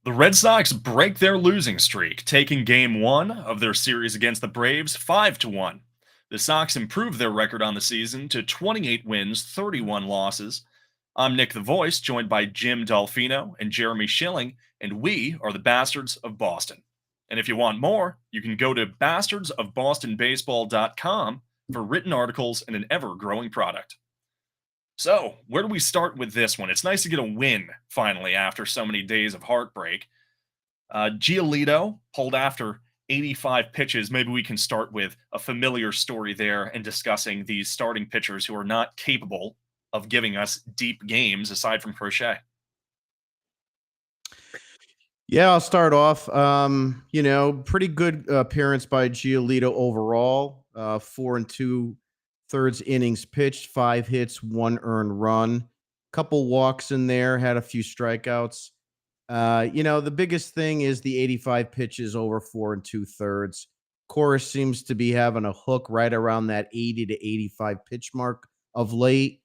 The Red Sox break their losing streak, taking game one of their series against the Braves 5-1. The Sox improved their record on the season to 28 wins, 31 losses. I'm Nick the Voice, joined by Jim Dolfino and Jeremy Schilling, and we are the Bastards of Boston. And if you want more, you can go to bastardsofbostonbaseball.com for written articles and an ever growing product. So, where do we start with this one? It's nice to get a win finally after so many days of heartbreak. Giolito pulled after 85 pitches. Maybe we can start with a familiar story there and discussing these starting pitchers who are not capable of giving us deep games aside from Crochet. Yeah, I'll start off. Pretty good appearance by Giolito overall. 4 2/3 innings pitched, 5 hits, 1 earned run, couple walks in there, had a few strikeouts. The biggest thing is the 85 pitches over 4 2/3. Chorus seems to be having a hook right around that 80 to 85 pitch mark of late.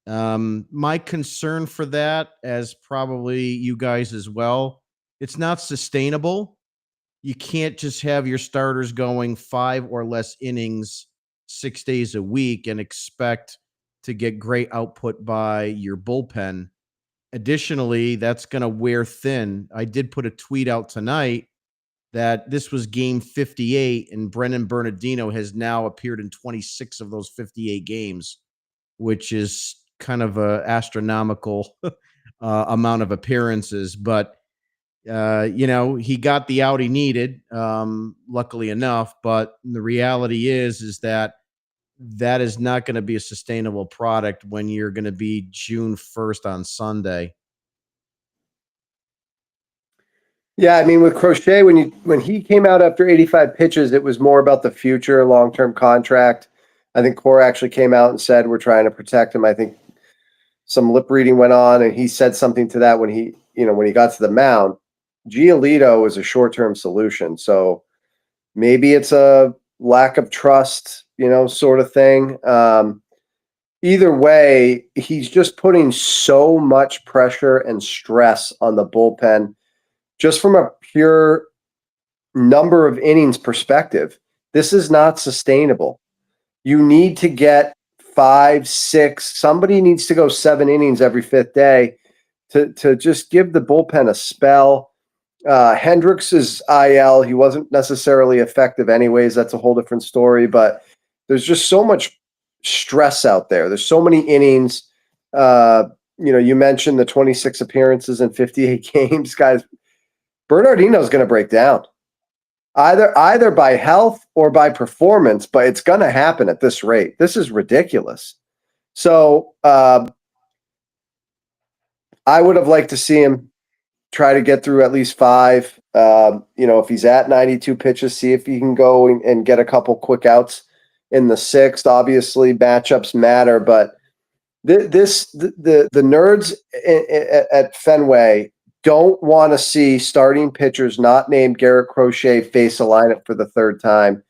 My concern for that, as probably you guys as well, it's not sustainable. You can't just have your starters going 5 or less innings 6 days a week and expect to get great output by your bullpen. Additionally, that's going to wear thin. I did put a tweet out tonight that this was game 58, and Brennan Bernardino has now appeared in 26 of those 58 games, which is kind of a astronomical amount of appearances. But he got the out he needed, luckily enough. But the reality is that is not going to be a sustainable product when you're going to be June 1st on Sunday. Yeah, I mean, with Crochet, when he came out after 85 pitches, it was more about the future long-term contract. I think Cora actually came out and said we're trying to protect him. I think some lip reading went on, and he said something to that when he got to the mound. Giolito is a short-term solution, so maybe it's a lack of trust, sort of thing. Either way, he's just putting so much pressure and stress on the bullpen. Just from a pure number of innings perspective, this is not sustainable. You need to get 5, 6. Somebody needs to go 7 innings every fifth day to just give the bullpen a spell. Hendricks is IL. He wasn't necessarily effective anyways. That's a whole different story. But there's just so much stress out there. There's so many innings. You mentioned the 26 appearances in 58 games, guys. Bernardino's going to break down, either by health or by performance, but it's going to happen at this rate. This is ridiculous. So I would have liked to see him try to get through at least 5. If he's at 92 pitches, see if he can go and get a couple quick outs in the 6th. Obviously, matchups matter, but the nerds at Fenway don't want to see starting pitchers not named Garrett Crochet face a lineup for the 3rd time.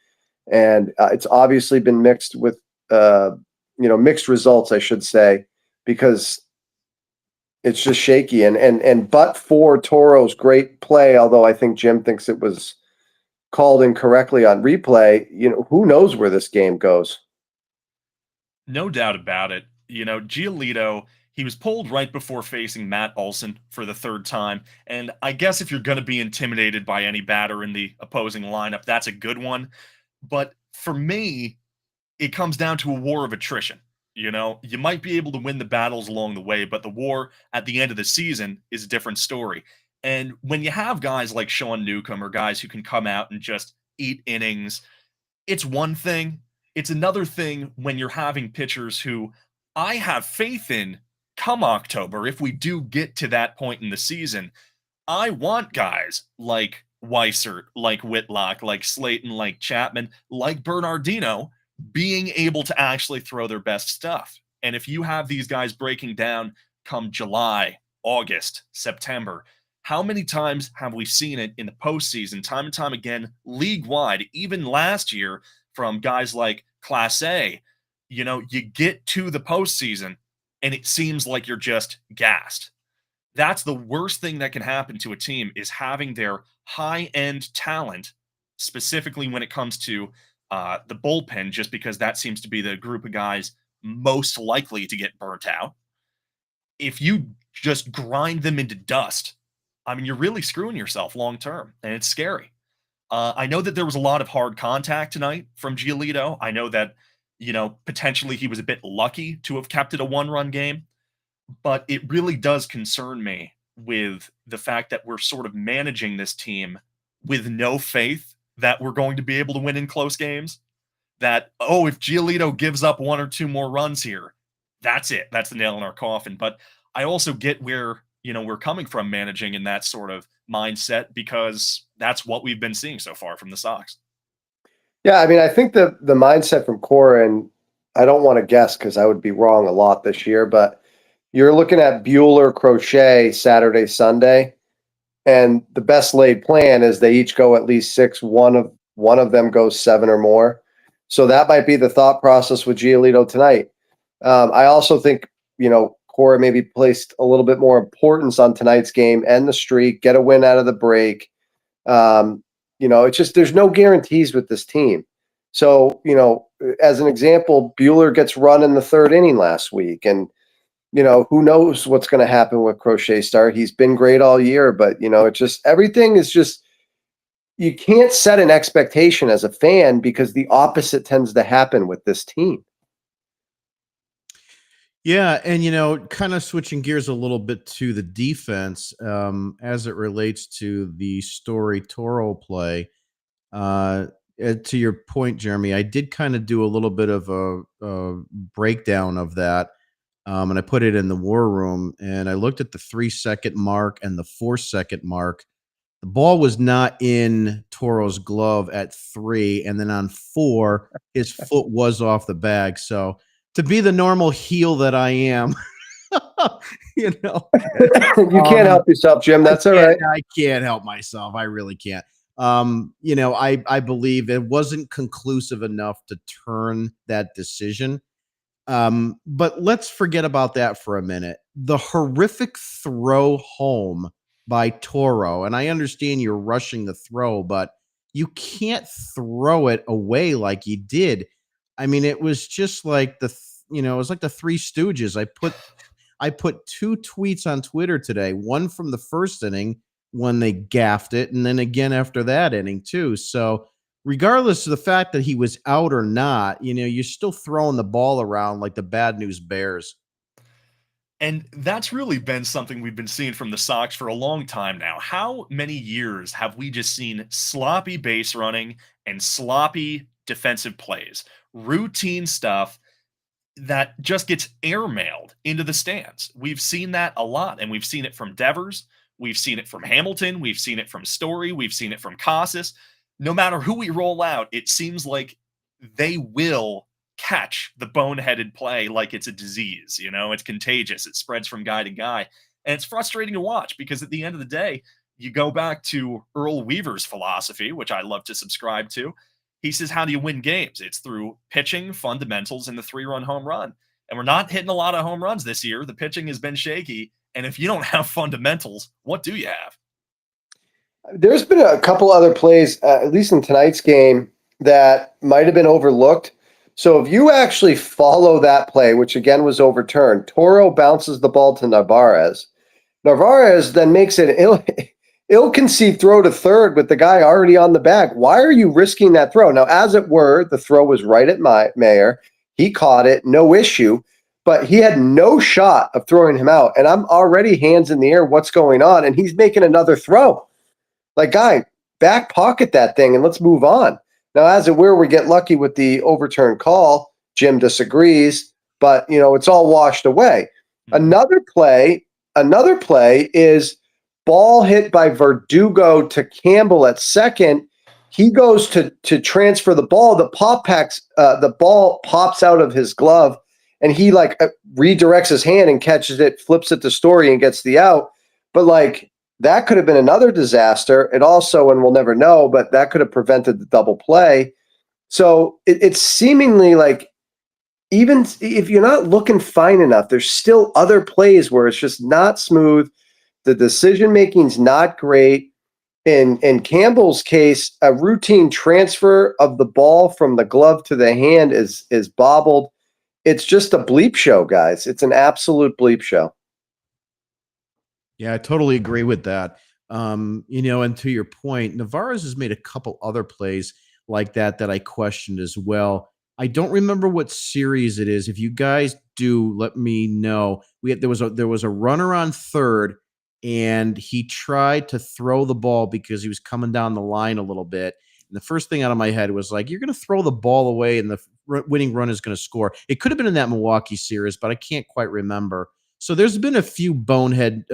And it's obviously been mixed with, mixed results, I should say, because it's just shaky. And but for Toro's great play, although I think Jim thinks it was called incorrectly on replay, who knows where this game goes? No doubt about it. Giolito, he was pulled right before facing Matt Olson for the 3rd time. And I guess if you're going to be intimidated by any batter in the opposing lineup, that's a good one. But for me, it comes down to a war of attrition. You might be able to win the battles along the way, but the war at the end of the season is a different story. And when you have guys like Sean Newcomb or guys who can come out and just eat innings, it's one thing. It's another thing when you're having pitchers who I have faith in come October, if we do get to that point in the season. I want guys like Weissert, like Whitlock, like Slayton, like Chapman, like Bernardino being able to actually throw their best stuff. And if you have these guys breaking down come July, August, September, how many times have we seen it in the postseason, time and time again, league-wide, even last year from guys like Class A? You get to the postseason, and it seems like you're just gassed. That's the worst thing that can happen to a team is having their high-end talent, specifically when it comes to the bullpen, just because that seems to be the group of guys most likely to get burnt out. If you just grind them into dust, I mean, you're really screwing yourself long term, and it's scary. I know that there was a lot of hard contact tonight from Giolito. I know that, potentially he was a bit lucky to have kept it a one-run game, but it really does concern me with the fact that we're sort of managing this team with no faith that we're going to be able to win in close games. That, oh, if Giolito gives up one or two more runs here, that's it. That's the nail in our coffin. But I also get where, we're coming from managing in that sort of mindset because that's what we've been seeing so far from the Sox. Yeah, I mean, I think the mindset from Cora, and I don't want to guess because I would be wrong a lot this year, but you're looking at Buehler, Crochet Saturday, Sunday, and the best laid plan is they each go at least 6. One of them goes 7 or more. So that might be the thought process with Giolito tonight. I also think, Cora maybe placed a little bit more importance on tonight's game and the streak, get a win out of the break. It's just there's no guarantees with this team. So, as an example, Buehler gets run in the 3rd inning last week, and who knows what's going to happen with Crochet start. He's been great all year, but it's just everything is just you can't set an expectation as a fan because the opposite tends to happen with this team. Yeah, and kind of switching gears a little bit to the defense, as it relates to the Story Toro play. To your point, Jeremy, I did kind of do a little bit of a breakdown of that, and I put it in the war room, and I looked at the 3-second mark and the 4-second mark. The ball was not in Toro's glove at 3, and then on 4, his foot was off the bag. So to be the normal heel that I am, you can't help yourself, Jim. That's all right. I can't help myself. I really can't. I believe it wasn't conclusive enough to turn that decision. But let's forget about that for a minute. The horrific throw home by Toro, and I understand you're rushing the throw, but you can't throw it away like he did. I mean, it was just like it was like the Three Stooges. I put 2 tweets on Twitter today, one from the 1st inning when they gaffed it, and then again after that inning too. So regardless of the fact that he was out or not, you're still throwing the ball around like the Bad News Bears. And that's really been something we've been seeing from the Sox for a long time now. How many years have we just seen sloppy base running and sloppy defensive plays, routine stuff that just gets airmailed into the stands? We've seen that a lot, and we've seen it from Devers. We've seen it from Hamilton. We've seen it from Story. We've seen it from Casas. No matter who we roll out, it seems like they will catch the boneheaded play like it's a disease. It's contagious. It spreads from guy to guy. And it's frustrating to watch because at the end of the day, you go back to Earl Weaver's philosophy, which I love to subscribe to. He says, how do you win games? It's through pitching, fundamentals, and the 3-run home run. And we're not hitting a lot of home runs this year. The pitching has been shaky. And if you don't have fundamentals, what do you have? There's been a couple other plays, at least in tonight's game, that might have been overlooked. So if you actually follow that play, which again was overturned, Toro bounces the ball to Narvaez. Narvaez then makes an ill-conceived throw to 3rd with the guy already on the bag. Why are you risking that throw? Now, as it were, the throw was right at Mayer. He caught it, no issue, but he had no shot of throwing him out. And I'm already hands in the air. What's going on? And he's making another throw. Like, guy, back pocket that thing and let's move on. Now, as it were, we get lucky with the overturned call. Jim disagrees, but it's all washed away. Another play is ball hit by Verdugo to Campbell at 2nd. He goes to transfer the ball. The ball pops out of his glove, and he redirects his hand and catches it, flips it to Story, and gets the out. But that could have been another disaster. It also, and we'll never know, but that could have prevented the double play. So it's seemingly like even if you're not looking fine enough, there's still other plays where it's just not smooth. The decision making's not great. In Campbell's case, a routine transfer of the ball from the glove to the hand is bobbled. It's just a bleep show, guys. It's an absolute bleep show. Yeah, I totally agree with that. And to your point, Navarez has made a couple other plays like that I questioned as well. I don't remember what series it is. If you guys do, let me know. There was a runner on third, and he tried to throw the ball because he was coming down the line a little bit. And the first thing out of my head was like, you're going to throw the ball away, and the winning run is going to score. It could have been in that Milwaukee series, but I can't quite remember. So there's been a few bonehead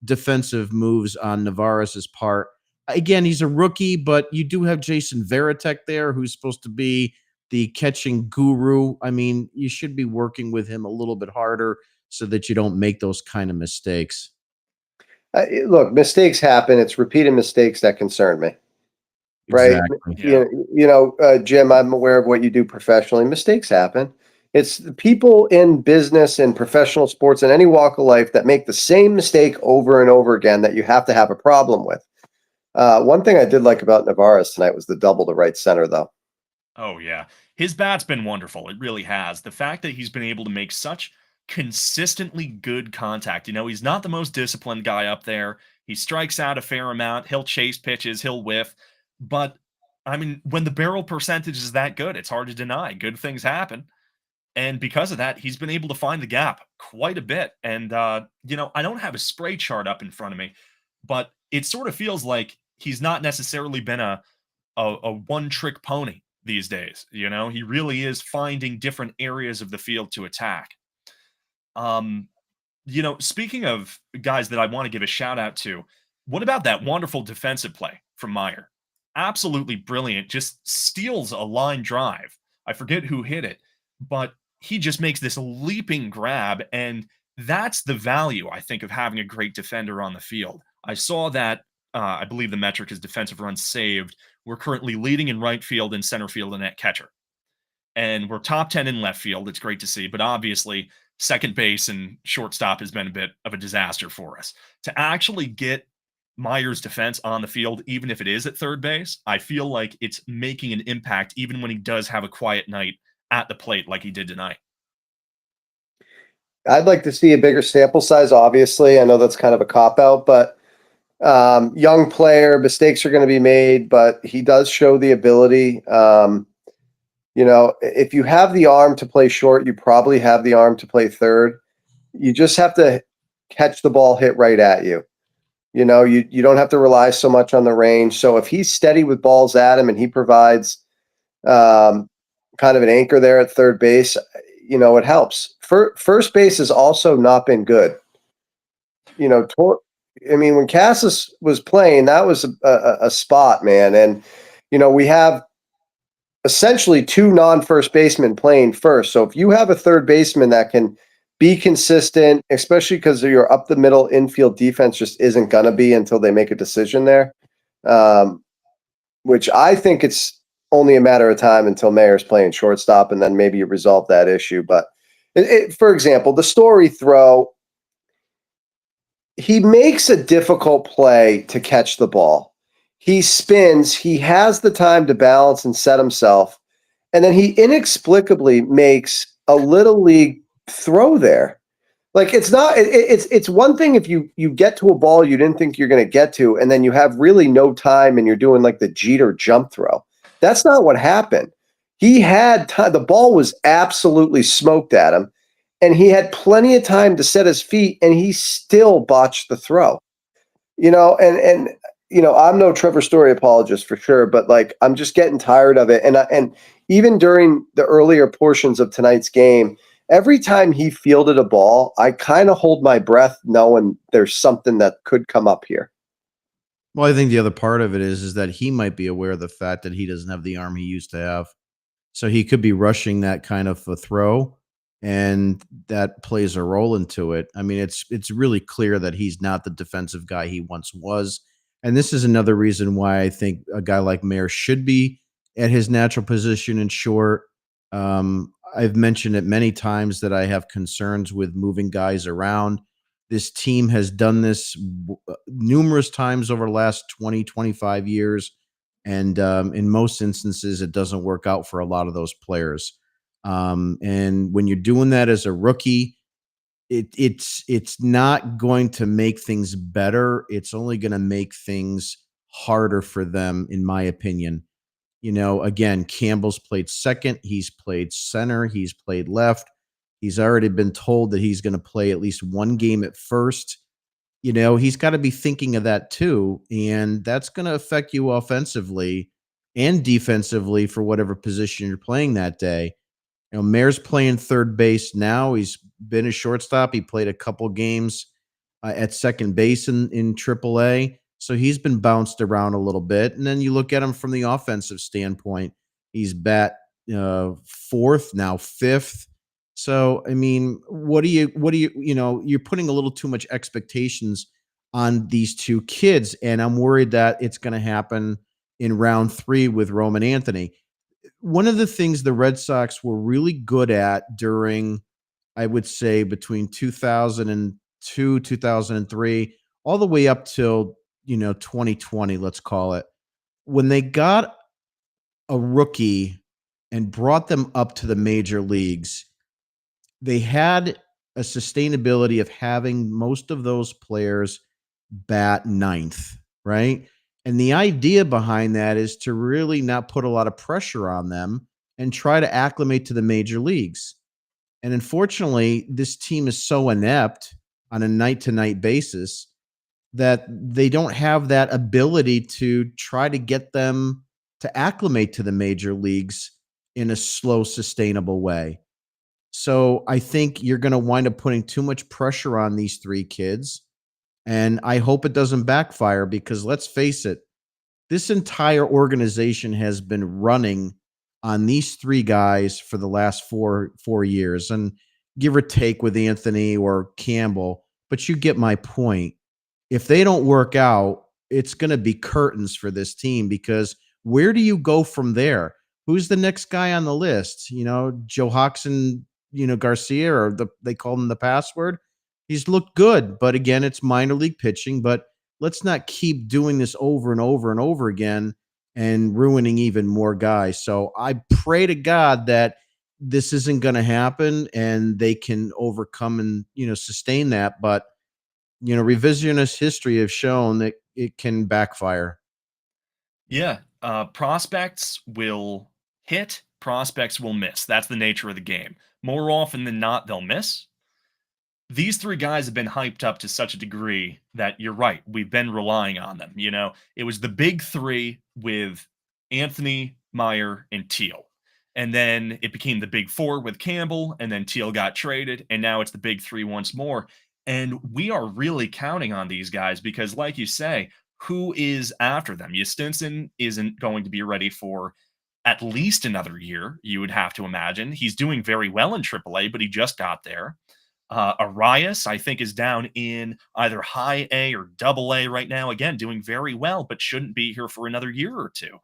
defensive moves on Navarez's part. Again, he's a rookie, but you do have Jason Varitek there, who's supposed to be the catching guru. I mean, you should be working with him a little bit harder so that you don't make those kind of mistakes. Look, mistakes happen. It's repeated mistakes that concern me. Right. Exactly. Jim, I'm aware of what you do professionally. Mistakes happen. It's the people in business and professional sports in any walk of life that make the same mistake over and over again that you have to have a problem with. One thing I did like about Navarez tonight was the double to right center, though. Oh, yeah. His bat's been wonderful. It really has. The fact that he's been able to make such consistently good contact. He's not the most disciplined guy up there. He strikes out a fair amount. He'll chase pitches. He'll whiff. But, I mean, when the barrel percentage is that good, it's hard to deny. Good things happen. And because of that, he's been able to find the gap quite a bit. And, I don't have a spray chart up in front of me, but it sort of feels like he's not necessarily been a one-trick pony these days. He really is finding different areas of the field to attack. Speaking of guys that I want to give a shout out to, what about that wonderful defensive play from Meyer? Absolutely brilliant. Just steals a line drive. I forget who hit it, but he just makes this leaping grab, and that's the value, I think, of having a great defender on the field. I saw that, I believe the metric is defensive runs saved. We're currently leading in right field and center field and at catcher. And we're top 10 in left field. It's great to see, but obviously second base and shortstop has been a bit of a disaster for us. To actually get Meyer's defense on the field, even if it is at third base, I feel like it's making an impact even when he does have a quiet night at the plate like he did tonight. I'd like to see a bigger sample size, obviously. I know that's kind of a cop-out, but young player, mistakes are going to be made, but he does show the ability. If you have the arm to play short, you probably have the arm to play third. You just have to catch the ball hit right at you. You don't have to rely so much on the range. So if he's steady with balls at him and he provides kind of an anchor there at third base, it helps. First base has also not been good. When Casas was playing, that was a spot, man. And, we have essentially two non-first basemen playing first. So if you have a third baseman that can be consistent, especially because your up the middle infield defense just isn't going to be until they make a decision there, which I think it's only a matter of time until Mayer's playing shortstop, and then maybe you resolve that issue. But for example, the Story throw, he makes a difficult play to catch the ball. He spins, he has the time to balance and set himself, and then he inexplicably makes a little league throw there. Like, it's not, it's one thing if you get to a ball you didn't think you're going to get to, and then you have really no time and you're doing like the Jeter jump throw. That's not what happened. He had time. The ball was absolutely smoked at him, and he had plenty of time to set his feet, and he still botched the throw. I'm no Trevor Story apologist for sure, but like, I'm just getting tired of it. And even during the earlier portions of tonight's game, every time he fielded a ball, I kind of hold my breath knowing there's something that could come up here. Well, I think the other part of it is that he might be aware of the fact that he doesn't have the arm he used to have. So he could be rushing that kind of a throw, and that plays a role into it. I mean, it's really clear that he's not the defensive guy he once was. And this is another reason why I think a guy like Mayer should be at his natural position in short. I've mentioned it many times that I have concerns with moving guys around. This team has done this numerous times over the last 20, 25 years. And in most instances, it doesn't work out for a lot of those players. And when you're doing that as a rookie, it's not going to make things better. It's only going to make things harder for them, in my opinion. Again, Campbell's played second, he's played center, he's played left. He's already been told that he's going to play at least one game at first. He's got to be thinking of that too. And that's going to affect you offensively and defensively for whatever position you're playing that day. Mayor's playing third base now. He's been a shortstop. He played a couple games at second base in AAA. So he's been bounced around a little bit. And then you look at him from the offensive standpoint. He's bat fourth, now fifth. So, I mean, you're putting a little too much expectations on these two kids. And I'm worried that it's going to happen in round 3 with Roman Anthony. One of the things the Red Sox were really good at during, I would say, between 2002, 2003, all the way up till, 2020, let's call it, when they got a rookie and brought them up to the major leagues, they had a sustainability of having most of those players bat ninth, right? And the idea behind that is to really not put a lot of pressure on them and try to acclimate to the major leagues. And unfortunately, this team is so inept on a night-to-night basis that they don't have that ability to try to get them to acclimate to the major leagues in a slow, sustainable way. So I think you're going to wind up putting too much pressure on these 3 kids. And I hope it doesn't backfire, because let's face it, this entire organization has been running on these 3 guys for the last four years, and give or take with Anthony or Campbell. But you get my point. If they don't work out, it's going to be curtains for this team, because where do you go from there? Who's the next guy on the list? Joe Hoxton, Garcia, or they call him the password. He's looked good, but again, it's minor league pitching. But let's not keep doing this over and over and over again and ruining even more guys. So I pray to God that this isn't going to happen and they can overcome and, sustain that. But, revisionist history have shown that it can backfire. Yeah. Prospects will hit, prospects will miss. That's the nature of the game. More often than not, they'll miss. These 3 guys have been hyped up to such a degree that you're right. We've been relying on them. It was the big 3 with Anthony, Meyer, and Teal. And then it became the big 4 with Campbell, and then Teal got traded, and now it's the big 3 once more. And we are really counting on these guys because, like you say, who is after them? Stinson isn't going to be ready for at least another year, you would have to imagine. He's doing very well in AAA, but he just got there. Arias, I think, is down in either high A or double A right now. Again, doing very well, but shouldn't be here for another year or 2.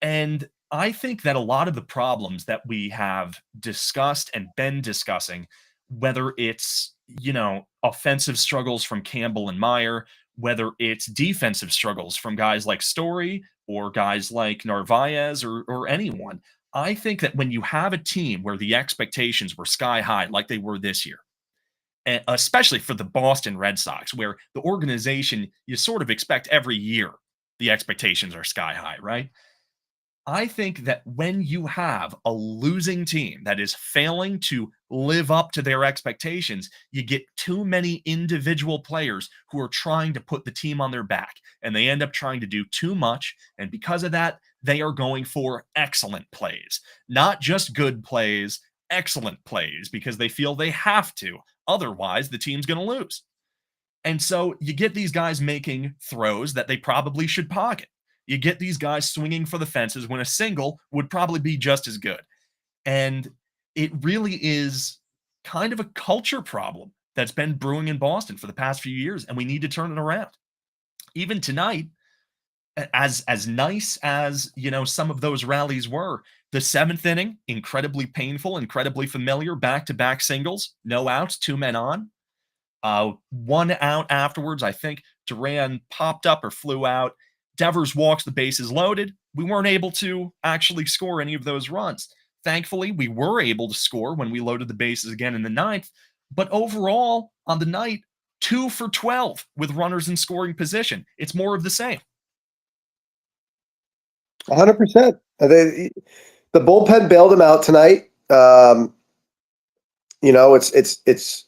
And I think that a lot of the problems that we have discussed and been discussing, whether it's, offensive struggles from Campbell and Meyer, whether it's defensive struggles from guys like Story or guys like Narvaez or anyone, I think that when you have a team where the expectations were sky high, like they were this year, and especially for the Boston Red Sox, where the organization, you sort of expect every year the expectations are sky high, right? I think that when you have a losing team that is failing to live up to their expectations, you get too many individual players who are trying to put the team on their back, and they end up trying to do too much. And because of that, they are going for excellent plays, not just good plays, excellent plays, because they feel they have to. Otherwise, the team's going to lose. And so you get these guys making throws that they probably should pocket. You get these guys swinging for the fences when a single would probably be just as good. And it really is kind of a culture problem that's been brewing in Boston for the past few years, and we need to turn it around. Even tonight, as nice as, some of those rallies were, the 7th inning, incredibly painful, incredibly familiar, back-to-back singles, no outs, 2 men on. One out afterwards, I think Duran popped up or flew out. Devers walks the bases loaded. We weren't able to actually score any of those runs. Thankfully, we were able to score when we loaded the bases again in the ninth. But overall, on the night, 2 for 12 with runners in scoring position. It's more of the same. 100%. The bullpen bailed him out tonight. It's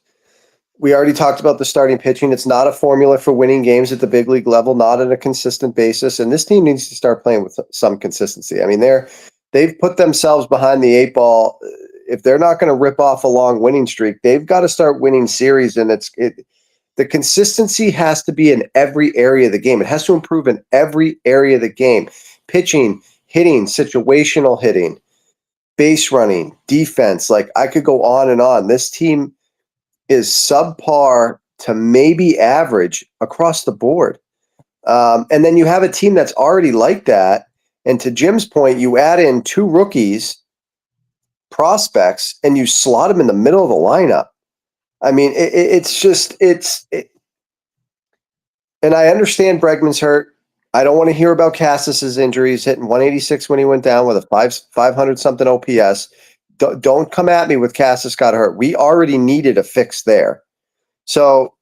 we already talked about the starting pitching. It's not a formula for winning games at the big league level, not on a consistent basis. And this team needs to start playing with some consistency. I mean, they've put themselves behind the 8 ball. If they're not going to rip off a long winning streak, they've got to start winning series. And the consistency has to be in every area of the game. It has to improve in every area of the game. Pitching, hitting, situational hitting, base running, defense. Like, I could go on and on. This team is subpar to maybe average across the board. And then you have a team that's already like that. And to Jim's point, you add in 2 rookies, prospects, and you slot them in the middle of the lineup. I mean, and I understand Bregman's hurt. I don't want to hear about Casas's injuries, hitting 186 when he went down with a 500 something OPS. Don't come at me with Casas got hurt. We already needed a fix there. So,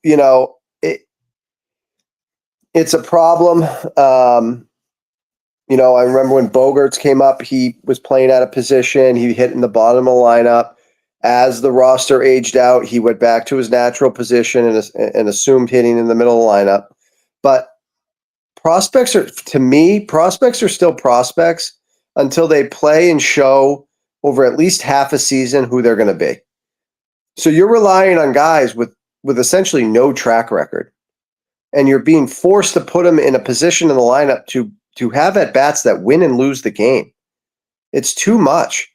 it's a problem. I remember when Bogaerts came up, he was playing out of position. He hit in the bottom of the lineup. As the roster aged out, he went back to his natural position and assumed hitting in the middle of the lineup. But prospects are still prospects until they play and show over at least half a season who they're going to be. So you're relying on guys with essentially no track record, and you're being forced to put them in a position in the lineup to have at-bats that win and lose the game. It's too much.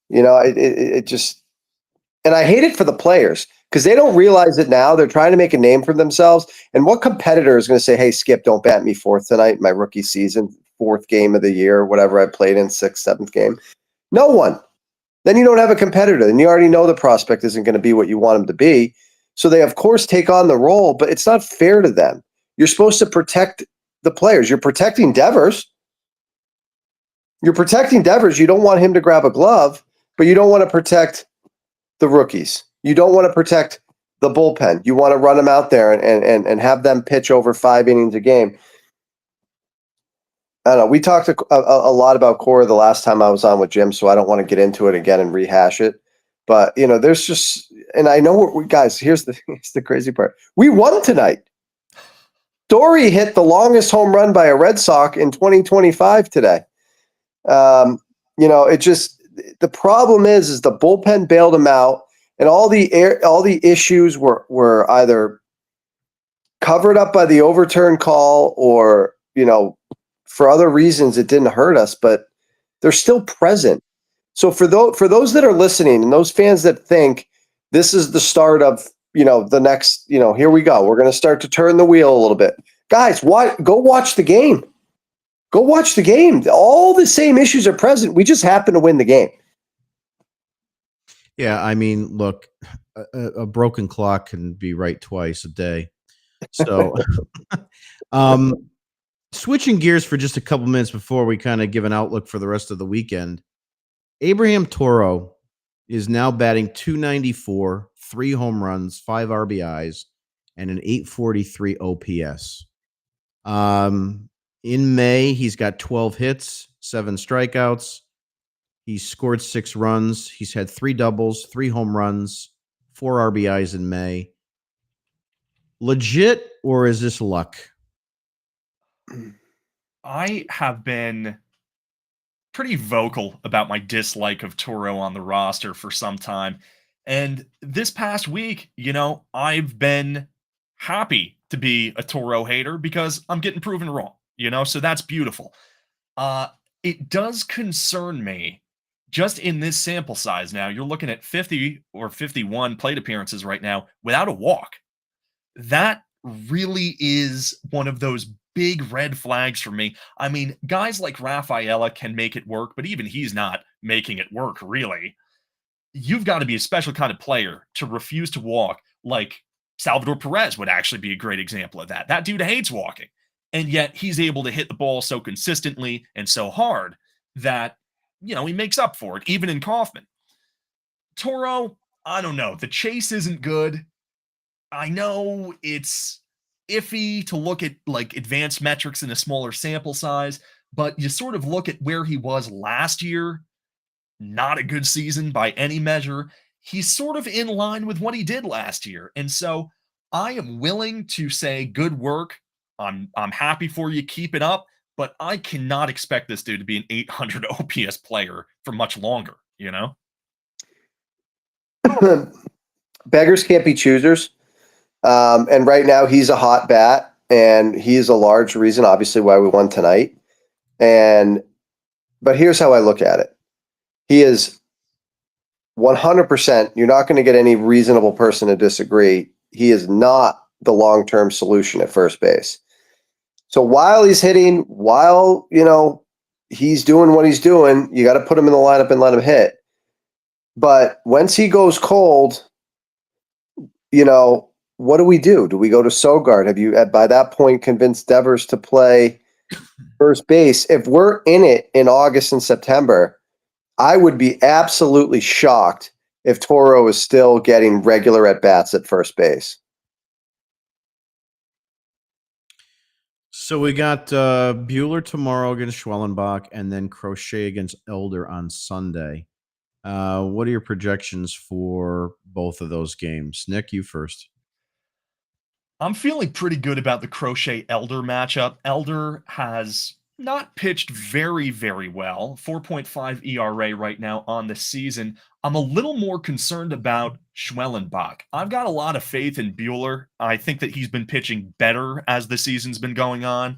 It just, and I hate it for the players because they don't realize it now. They're trying to make a name for themselves. And what competitor is going to say, hey, Skip, don't bat me 4th tonight, my rookie season, 4th game of the year, whatever I played in, 6th, 7th game? No one. Then you don't have a competitor. Then you already know the prospect isn't going to be what you want him to be. So they, of course, take on the role, but it's not fair to them. You're supposed to protect the players. You're protecting Devers. You don't want him to grab a glove, but you don't want to protect the rookies. You don't want to protect the bullpen. You want to run them out there and have them pitch over 5 innings a game. I don't know. We talked a lot about Cora the last time I was on with Jim, so I don't want to get into it again and rehash it. But, there's just – and I know guys, here's the crazy part. We won tonight. Story hit the longest home run by a Red Sox in 2025 today. It just – the problem is the bullpen bailed him out, and all the issues were either covered up by the overturned call or, for other reasons, it didn't hurt us, but they're still present. So for those that are listening and those fans that think this is the start of, the next, here we go, we're going to start to turn the wheel a little bit. Guys, go watch the game. Go watch the game. All the same issues are present. We just happen to win the game. Yeah, I mean, look, a broken clock can be right twice a day. So switching gears for just a couple minutes before we kind of give an outlook for the rest of the weekend. Abraham Toro is now batting .294, 3 home runs, 5 RBIs, and an .843 OPS. In May, he's got 12 hits, 7 strikeouts. He's scored 6 runs. He's had 3 doubles, 3 home runs, 4 RBIs in May. Legit, or is this luck? I have been pretty vocal about my dislike of Toro on the roster for some time. And this past week, I've been happy to be a Toro hater because I'm getting proven wrong, so that's beautiful. It does concern me just in this sample size. Now you're looking at 50 or 51 plate appearances right now without a walk. That really is one of those big red flags for me. I mean, guys like Rafaela can make it work, but even he's not making it work, really. You've got to be a special kind of player to refuse to walk like Salvador Perez would actually be a great example of that. That dude hates walking. And yet he's able to hit the ball so consistently and so hard that, he makes up for it, even in Kauffman. Toro, I don't know. The chase isn't good. I know it's iffy to look at like advanced metrics in a smaller sample size, but you sort of look at where he was last year, not a good season by any measure. He's sort of in line with what he did last year. And so I am willing to say good work. I'm happy for you. Keep it up, but I cannot expect this dude to be an 800 OPS player for much longer, Beggars can't be choosers. And right now he's a hot bat, and he is a large reason, obviously, why we won tonight. But here's how I look at it. He is 100%. You're not going to get any reasonable person to disagree. He is not the long-term solution at first base. So while he's hitting, while, he's doing what he's doing, you got to put him in the lineup and let him hit. But once he goes cold, what do we do? Do we go to Sogard? Have you, by that point, convinced Devers to play first base? If we're in it in August and September, I would be absolutely shocked if Toro is still getting regular at-bats at first base. So we got Buehler tomorrow against Schwellenbach, and then Crochet against Elder on Sunday. What are your projections for both of those games? Nick, you first. I'm feeling pretty good about the Crochet Elder matchup. Elder has not pitched very, very well. 4.5 ERA right now on the season. I'm a little more concerned about Schwellenbach. I've got a lot of faith in Buehler. I think that he's been pitching better as the season's been going on.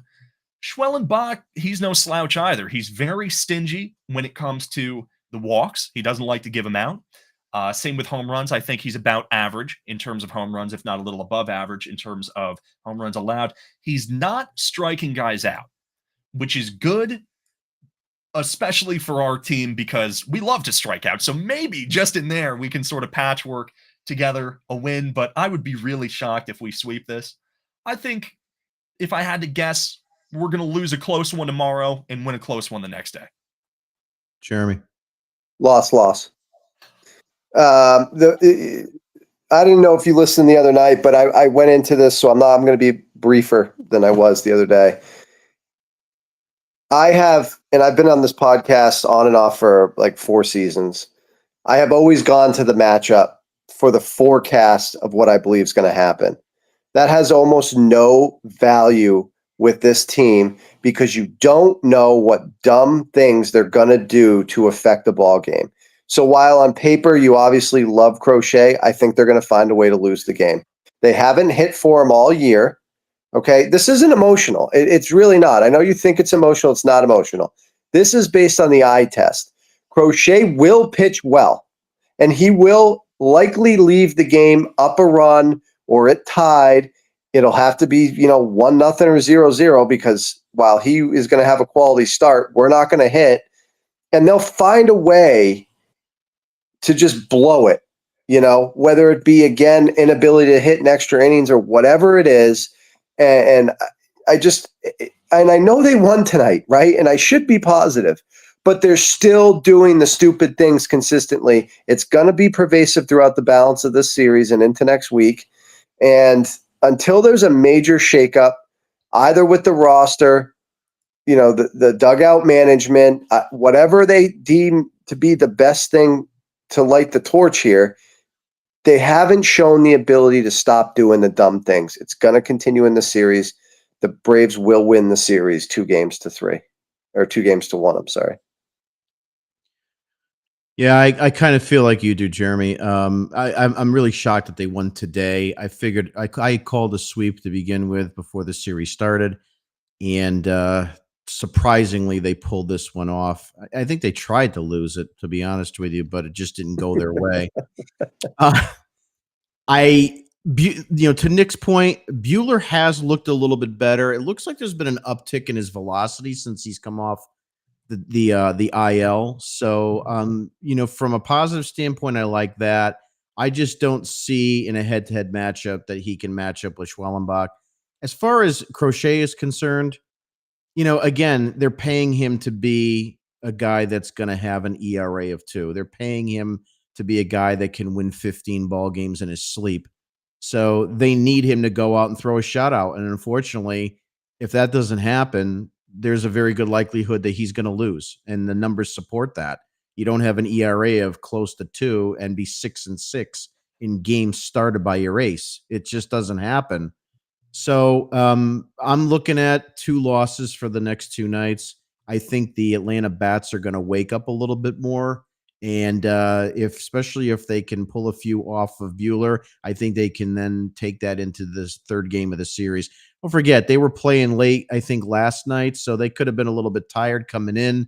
Schwellenbach, he's no slouch either. He's very stingy when it comes to the walks. He doesn't like to give them out. Same with home runs. I think he's about average in terms of home runs, if not a little above average in terms of home runs allowed. He's not striking guys out, which is good, especially for our team because we love to strike out. So maybe just in there, we can sort of patchwork together a win, but I would be really shocked if we sweep this. I think if I had to guess, we're going to lose a close one tomorrow and win a close one the next day. Jeremy. Loss. I didn't know if you listened the other night, but I went into this, so I'm going to be briefer than I was the other day. I've been on this podcast on and off for like 4 seasons. I have always gone to the matchup for the forecast of what I believe is going to happen. That has almost no value with this team because you don't know what dumb things they're going to do to affect the ball game. So while on paper you obviously love Crochet, I think they're going to find a way to lose the game. They haven't hit for him all year. Okay, this isn't emotional. It's really not. I know you think it's emotional. It's not emotional. This is based on the eye test. Crochet will pitch well, and he will likely leave the game up a run or it tied. It'll have to be, 1-0 or 0-0 because while he is going to have a quality start, we're not going to hit, and they'll find a way to just blow it, whether it be, again, inability to hit in extra innings or whatever it is. And I know they won tonight, right? And I should be positive, but they're still doing the stupid things consistently. It's going to be pervasive throughout the balance of this series and into next week. And until there's a major shakeup, either with the roster, the dugout management, whatever they deem to be the best thing to light the torch here, they haven't shown the ability to stop doing the dumb things. It's going to continue in the series. The Braves will win the series 2-3, or 2-1. I'm sorry. Yeah, I kind of feel like you do, Jeremy. I'm really shocked that they won today. I figured I called a sweep to begin with before the series started, and surprisingly, they pulled this one off. I think they tried to lose it, to be honest with you, but it just didn't go their way. To Nick's point, Buehler has looked a little bit better. It looks like there's been an uptick in his velocity since he's come off the IL. So, from a positive standpoint, I like that. I just don't see in a head-to-head matchup that he can match up with Schwellenbach. As far as Crochet is concerned, again, they're paying him to be a guy that's going to have an ERA of 2. They're paying him to be a guy that can win 15 ball games in his sleep. So they need him to go out and throw a shutout. And unfortunately, if that doesn't happen, there's a very good likelihood that he's going to lose. And the numbers support that. You don't have an ERA of close to 2 and be 6-6 in games started by your ace. It just doesn't happen. So I'm looking at 2 losses for the next 2 nights. I think the Atlanta Bats are going to wake up a little bit more. And especially if they can pull a few off of Bueller, I think they can then take that into this third game of the series. Don't forget, they were playing late, I think, last night. So they could have been a little bit tired coming in,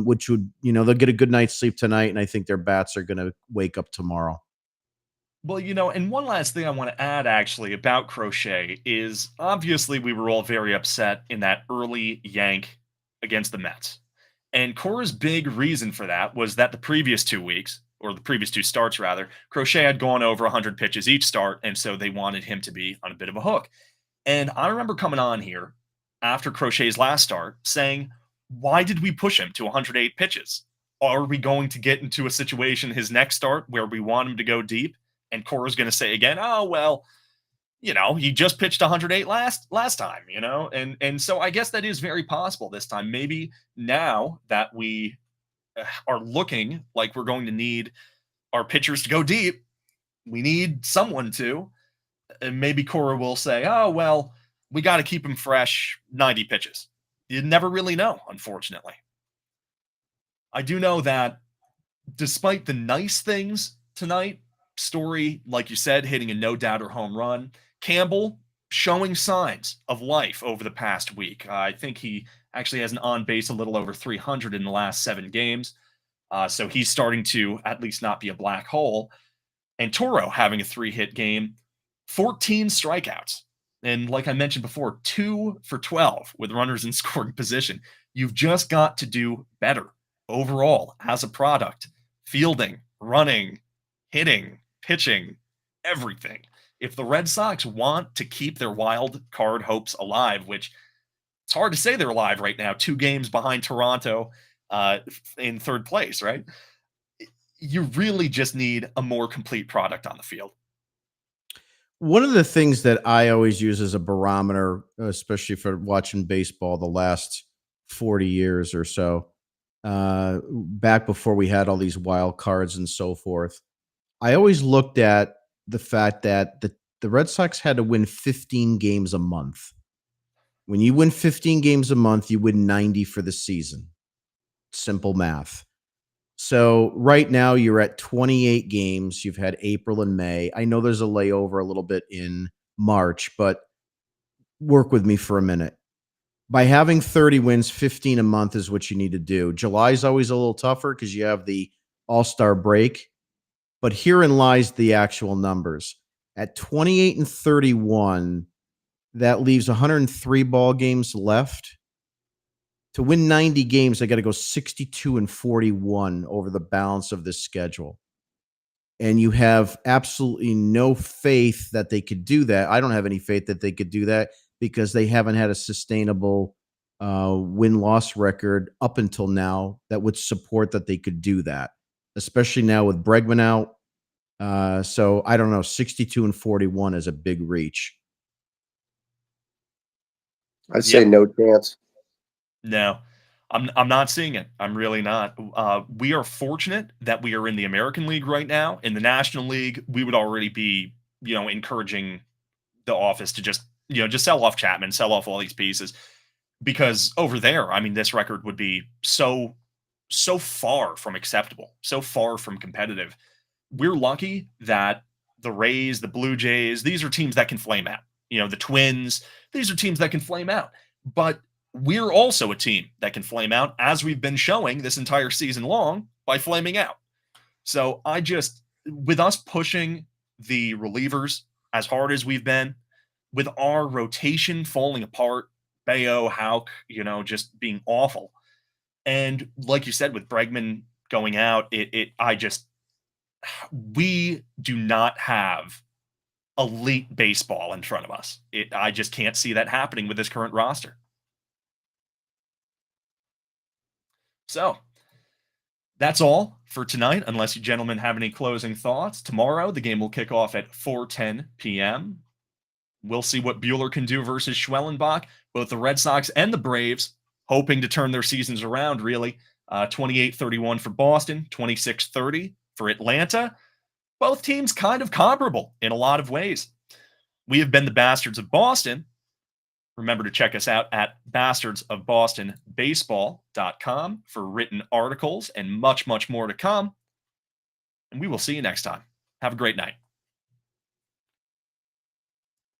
which would, they'll get a good night's sleep tonight. And I think their bats are going to wake up tomorrow. Well, and one last thing I want to add actually about Crochet is obviously we were all very upset in that early yank against the Mets. And Cora's big reason for that was that the previous 2 weeks, or the previous 2 starts rather, Crochet had gone over 100 pitches each start, and so they wanted him to be on a bit of a hook. And I remember coming on here after Crochet's last start saying, why did we push him to 108 pitches? Are we going to get into a situation his next start where we want him to go deep? And Cora's going to say again, oh, well, he just pitched 108 last time, and so I guess that is very possible this time. Maybe now that we are looking like we're going to need our pitchers to go deep, we need someone to, and maybe Cora will say, oh, well, we got to keep him fresh 90 pitches. You never really know, unfortunately. I do know that despite the nice things tonight, Story, like you said, hitting a no-doubter home run. Campbell showing signs of life over the past week. I think he actually has an on-base a little over 300 in the last 7 games. So he's starting to at least not be a black hole. And Toro having a 3-hit game, 14 strikeouts. And like I mentioned before, 2 for 12 with runners in scoring position. You've just got to do better overall as a product. Fielding, running, hitting, pitching, everything. If the Red Sox want to keep their wild card hopes alive, which it's hard to say they're alive right now, 2 games behind Toronto in third place, right? You really just need a more complete product on the field. One of the things that I always use as a barometer, especially for watching baseball the last 40 years or so, back before we had all these wild cards and so forth, I always looked at the fact that the Red Sox had to win 15 games a month. When you win 15 games a month, you win 90 for the season. Simple math. So right now you're at 28 games. You've had April and May. I know there's a layover a little bit in March, but work with me for a minute. By having 30 wins, 15 a month is what you need to do. July is always a little tougher because you have the All-Star break. But herein lies the actual numbers. At 28 and 31, that leaves 103 ball games left. To win 90 games, they got to go 62 and 41 over the balance of this schedule. And you have absolutely no faith that they could do that. I don't have any faith that they could do that because they haven't had a sustainable win-loss record up until now that would support that they could do that, especially now with Bregman out. So I don't know, 62 and 41 is a big reach. I'd say no chance. No, I'm not seeing it. I'm really not. We are fortunate that we are in the American League right now. In the National League, we would already be, encouraging the office to just sell off Chapman, sell off all these pieces, because over there, I mean, this record would be so far from acceptable, so far from competitive. We're lucky that the Rays, the Blue Jays, these are teams that can flame out. The Twins, these are teams that can flame out. But we're also a team that can flame out, as we've been showing this entire season long by flaming out. So with us pushing the relievers as hard as we've been, with our rotation falling apart, Bayo, Houck, just being awful. And like you said, with Bregman going out, we do not have elite baseball in front of us. I just can't see that happening with this current roster. So that's all for tonight, unless you gentlemen have any closing thoughts. Tomorrow, the game will kick off at 4:10 p.m. We'll see what Buehler can do versus Schwellenbach. Both the Red Sox and the Braves hoping to turn their seasons around, really. 28-31 for Boston, 26-30 for Atlanta. Both teams kind of comparable in a lot of ways. We have been the Bastards of Boston. Remember to check us out at bastardsofbostonbaseball.com for written articles and much, much more to come. And we will see you next time. Have a great night.